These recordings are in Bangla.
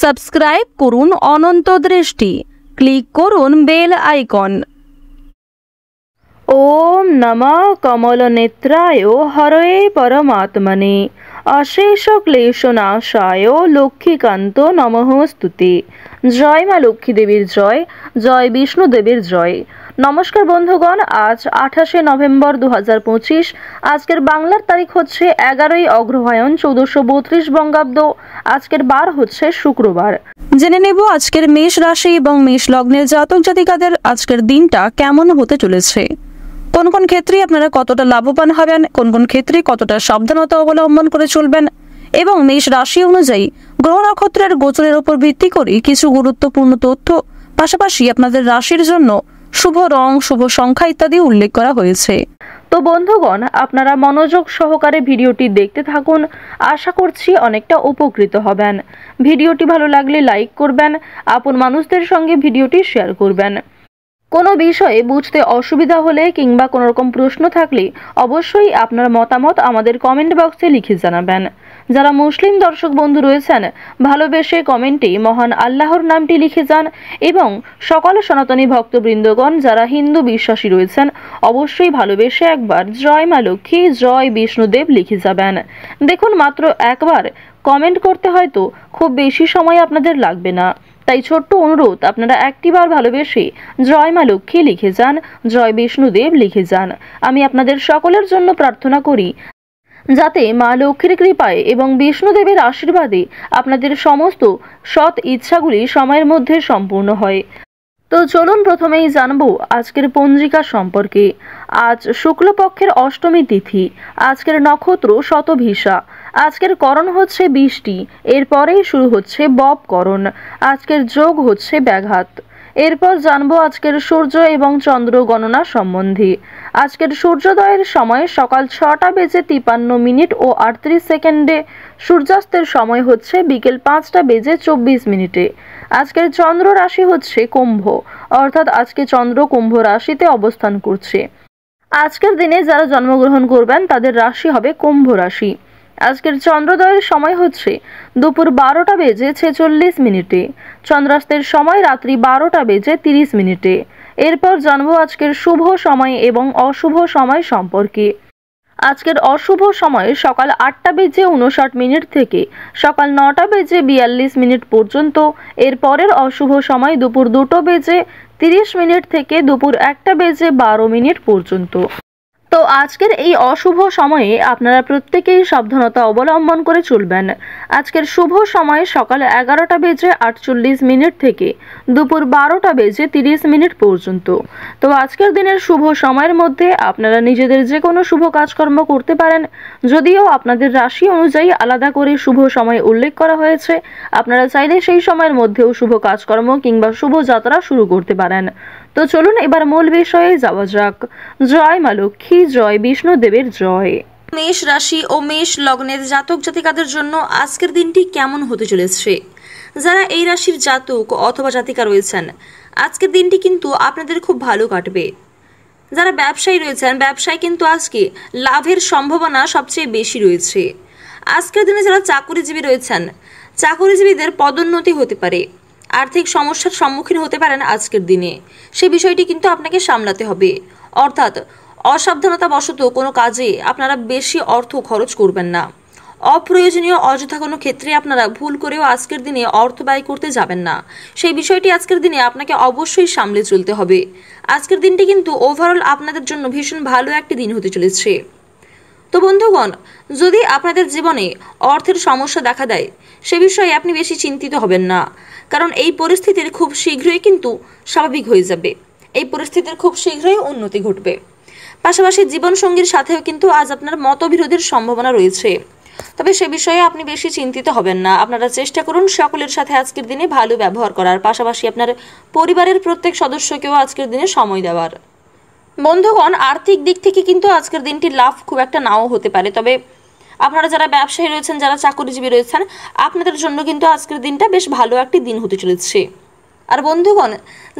সাবস্ক্রাইব করুন অনন্ত দৃষ্টি, ক্লিক করুন বেল আইকন। ওম নমঃ কমলনেত্রায় হরয়ে পরমাত্মনে অশেষ ক্লেশনাশায় লক্ষ্মীকান্ত নমঃস্তুতে। জয় মা লক্ষ্মী দেবীর জয়, জয় বিষ্ণু দেবীর জয়। নমস্কার বন্ধুগণ, আজ 28শে নভেম্বর 2025। আজকের বাংলার তারিখ হচ্ছে 11ই অগ্রহায়ণ 1432 বঙ্গাব্দ। আজকের বার হচ্ছে শুক্রবার। জেনে নেব আজকের মেষ রাশি এবং মেষ লগ্নের জাতক জাতিকাদের আজকের দিনটা কেমন হতে চলেছে। কোন কোন ক্ষেত্রে আপনারা কতটা লাভবান হবেন, কোন কোন ক্ষেত্রে কতটা সাবধানতা অবলম্বন করে চলবেন এবং মেষ রাশি অনুযায়ী গ্রহ নক্ষত্রের গোচরের উপর ভিত্তি করে কিছু গুরুত্বপূর্ণ তথ্য, পাশাপাশি আপনাদের রাশির জন্য শুভ রং, শুভ সংখ্যা ইত্যাদি উল্লেখ করা হয়েছে। তো বন্ধুগণ, আপনারা মনোযোগ সহকারে ভিডিওটি দেখতে থাকুন। আশা করছি অনেকটা উপকৃত হবেন। ভিডিওটি ভালো লাগলে লাইক করবেন, আপন মানুষদের সঙ্গে ভিডিওটি শেয়ার করবেন। কোনো বিষয়ে বুঝতে অসুবিধা হলে কিংবা কোনো রকম প্রশ্ন থাকলে অবশ্যই আপনার মতামত আমাদের কমেন্ট বক্সে লিখে জানাবেন। যারা মুসলিম দর্শক বন্ধু রয়েছেন, ভালোবেসে কমেন্টে মহান আল্লাহর নামটি লিখে যান এবং সকল সনাতনী ভক্তবৃন্দগণ যারা হিন্দু বিশ্বাসী রয়েছেন অবশ্যই ভালোবেসে একবার জয় মা লক্ষ্মী, জয় বিষ্ণুদেব লিখে যাবেন। দেখুন, মাত্র একবার কমেন্ট করতে হয়তো খুব বেশি সময় আপনাদের লাগবে না, তাই ছোট্ট অনুরোধ, আপনারা একটিবার ভালোবেসে জয় মা লক্ষ্মী লিখে যান, জয় বিষ্ণুদেব লিখে যান। আমি আপনাদের সকলের জন্য প্রার্থনা করি যাতে মা লক্ষ্মীর কৃপায় এবং বিষ্ণুদেবের আশীর্বাদে আপনাদের সমস্ত সৎ ইচ্ছাগুলি সময়ের মধ্যে সম্পূর্ণ হয়। তো চলুন প্রথমেই জানবো আজকের পঞ্জিকা সম্পর্কে। আজ শুক্লপক্ষের অষ্টমী তিথি, আজকের নক্ষত্র শতভিষা, আজকের করণ হচ্ছে বৃষ্টি, এরপরেই শুরু হচ্ছে বব করণ, আজকের যোগ হচ্ছে ব্যাঘাত। এরপর জানবো আজকের সূর্য এবং চন্দ্র গণনা সম্বন্ধে। আজকের সূর্যোদয়ের সময় সকাল 6:53 ও 38 সেকেন্ডে, সূর্যাস্তের সময় হচ্ছে বিকেল 5:24। আজকের চন্দ্র রাশি হচ্ছে কুম্ভ, অর্থাৎ আজকে চন্দ্র কুম্ভ রাশিতে অবস্থান করছে। আজকের দিনে যারা জন্মগ্রহণ করবেন তাদের রাশি হবে কুম্ভ রাশি। আজকের চন্দ্রোদয়ের সময় হচ্ছে দুপুর 12:46। চন্দ্রাস্তের সময় রাত্রি 12:30। এরপর জানবো আজকের শুভ সময় এবং অশুভ সময় সম্পর্কে। আজকের অশুভ সময় সকাল 8:59 থেকে সকাল 9:42 পর্যন্ত। এরপরের অশুভ সময় দুপুর 2:30 থেকে দুপুর 1:12 পর্যন্ত। তো আজকের এই অশুভ সময়ে আপনারা প্রত্যেকেই সাবধানতা অবলম্বন করে চলবেন। আজকের শুভ সময় সকাল 11:48 থেকে দুপুর 12:30 পর্যন্ত। তো আজকের দিনের শুভ সময়ের মধ্যে আপনারা নিজেদের যে কোনো শুভ কাজকর্ম করতে পারেন, যদিও আপনাদের রাশি অনুযায়ী আলাদা করে শুভ সময় উল্লেখ করা হয়েছে। আপনারা চাইলে সেই সময়ের মধ্যেও শুভ কাজকর্ম কিংবা শুভ যাত্রা শুরু করতে পারেন। তো চলুন এবার মূল বিষয়ে যাওয়া যাক। জয় মা লক্ষ্মী, জয় বিষ্ণুদেবের জয়। মেষ রাশি ও মেষ লগ্নের জাতক জাতিকাদের জন্য আজকের দিনটি কেমন হতে চলেছে। যারা এই রাশির জাতক অথবা জাতিকা রয়েছেন, আজকের দিনটি কিন্তু আপনাদের খুব ভালো কাটবে। যারা ব্যবসায়ী রয়েছেন, ব্যবসায় কিন্তু আজকে লাভের সম্ভাবনা সবচেয়ে বেশি রয়েছে। আজকের দিনে যারা চাকরিজীবী রয়েছেন, চাকরিজীবীদের পদোন্নতি হতে পারে, আর্থিক সমস্যার সম্মুখীন হতে পারেন আজকের দিনে। সে বিষয়টি কিন্তু আপনাকে সামলাতে হবে, অর্থাৎ অসাবধানতা বশত কোনো কাজে আপনারা বেশি অর্থ খরচ করবেন না। অপ্রয়োজনীয় অযথা কোনো ক্ষেত্রে আপনারা ভুল করেও আজকের দিনে অর্থ ব্যয় করতে যাবেন না। সেই বিষয়টি আজকের দিনে আপনাকে অবশ্যই সামলে চলতে হবে। আজকের দিনটি কিন্তু ওভারঅল আপনাদের জন্য ভীষণ ভালো একটি দিন হতে চলেছে। তো বন্ধুগণ, যদি আপনাদের জীবনে অর্থের সমস্যা দেখা দেয়, সে বিষয়ে আপনি বেশি চিন্তিত হবেন না, কারণ এই পরিস্থিতির খুব শীঘ্রই কিন্তু স্বাভাবিক হয়ে যাবে। এই পরিস্থিতির খুব শীঘ্রই উন্নতি ঘটবে। পাশাপাশি জীবনসঙ্গীর সাথেও কিন্তু আজ আপনার মতবিরোধের সম্ভাবনা রয়েছে, তবে সে বিষয়ে আপনি বেশি চিন্তিত হবেন না। আপনারা চেষ্টা করুন সকলের সাথে আজকের দিনে ভালো ব্যবহার করার, পাশাপাশি আপনার পরিবারের প্রত্যেক সদস্যকেও আজকের দিনে সময় দেওয়ার। বন্ধুগণ, আর্থিক দিক থেকে কিন্তু আজকের দিনটি লাভ খুব একটা নাও হতে পারে, তবে আপনারা যারা ব্যবসায়ী রয়েছেন, যারা চাকরিজীবী রয়েছেন, আপনাদের জন্য কিন্তু আজকের দিনটা বেশ ভালো একটি দিন হতে চলেছে। আর বন্ধুগণ,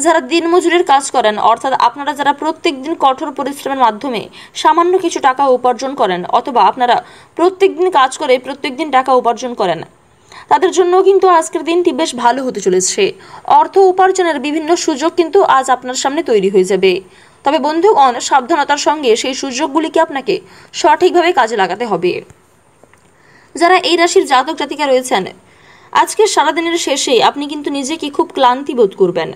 যারা দিনমজুরের কাজ করেন, অর্থাৎ আপনারা যারা প্রত্যেক দিন কঠোর পরিশ্রমের মাধ্যমে সামান্য কিছু টাকা উপার্জন করেন, অথবা আপনারা প্রত্যেক দিন কাজ করে প্রত্যেক দিন টাকা উপার্জন করেন, তাদের জন্য কিন্তু আজকের দিনটি বেশ ভালো হতে চলেছে। অর্থ উপার্জনের বিভিন্ন সুযোগ কিন্তু আজ আপনার সামনে তৈরি হয়ে যাবে। তবে বন্ধুগণ, সাবধানতার সঙ্গে সেই সুযোগগুলিকে আপনাকে সঠিকভাবে কাজে লাগাতে হবে। যারা এই রাশির জাতক জাতিকা রয়েছেন, আজকের সারাদিনের শেষে আপনি কিন্তু নিজেকে খুব ক্লান্তি বোধ করবেন।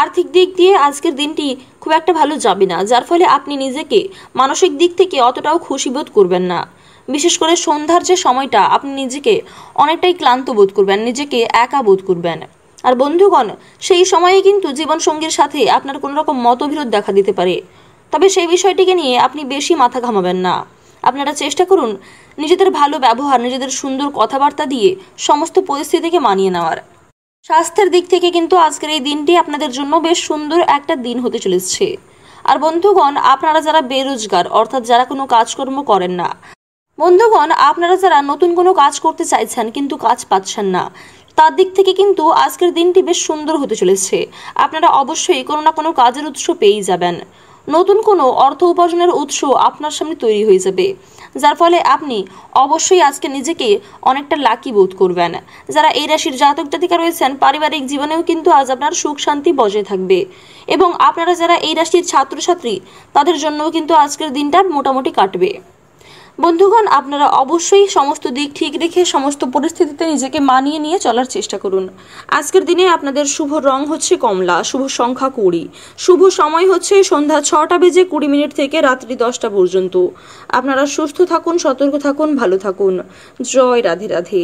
আর্থিক দিক দিয়ে আজকের দিনটি খুব একটা ভালো যাবে না, যার ফলে আপনি নিজেকে মানসিক দিক থেকে অতটাও খুশি বোধ করবেন না। বিশেষ করে সন্ধ্যার যে সময়টা আপনি নিজেকে অনেকটাই ক্লান্ত বোধ করবেন, নিজেকে একা বোধ করবেন। আর বন্ধুগণ, সেই সময়ে কিন্তু জীবনসঙ্গীর সাথে আপনার কোনো রকম মতবিরোধ দেখা দিতে পারে। তবে সেই বিষয়টিকে নিয়ে আপনি বেশি মাথা ঘামাবেন না। আপনারা চেষ্টা করুন নিজেদের ভালো ব্যবহার, নিজেদের সুন্দর কথাবার্তা দিয়ে সমস্ত পরিস্থিতিকে মানিয়ে নেওয়ার। স্বাস্থ্যের দিক থেকে কিন্তু আজকের এই দিনটি আপনাদের জন্য বেশ সুন্দর একটা দিন হতে চলেছে। আর বন্ধুগণ, আপনারা যারা বেরোজগার, অর্থাৎ যারা কোনো কাজকর্ম করেন না, বন্ধুগণ আপনারা যারা নতুন কোনো কাজ করতে চাইছেন কিন্তু কাজ পাচ্ছেন না, তার দিক থেকে কিন্তু আজকের দিনটি বেশ সুন্দর হতে চলেছে। আপনারা অবশ্যই কোনো না কোনো কাজের উৎস পেয়েই যাবেন। নতুন কোনো অর্থ উপার্জনের উৎস আপনার সামনে তৈরি হয়ে যাবে, যার ফলে আপনি অবশ্যই আজকে নিজেকে অনেকটা লাকি বোধ করবেন। যারা এই রাশির জাতক জাতিকা রয়েছেন, পারিবারিক জীবনেও কিন্তু আজ আপনার সুখ শান্তি বজায় থাকবে। এবং আপনারা যারা এই রাশির ছাত্রছাত্রী, তাদের জন্যও কিন্তু আজকের দিনটা মোটামুটি কাটবে। বন্ধুগণ, আপনারা অবশ্যই সমস্ত দিক ঠিক রেখে সমস্ত পরিস্থিতিতে নিজেকে মানিয়ে নিয়ে চলার চেষ্টা করুন। আজকের দিনে আপনাদের শুভ রং হচ্ছে কমলা, শুভ সংখ্যা 20, শুভ সময় হচ্ছে সন্ধ্যা 6:20 থেকে রাত্রি 10টা পর্যন্ত। আপনারা সুস্থ থাকুন, সতর্ক থাকুন, ভালো থাকুন। জয় রাধে রাধে।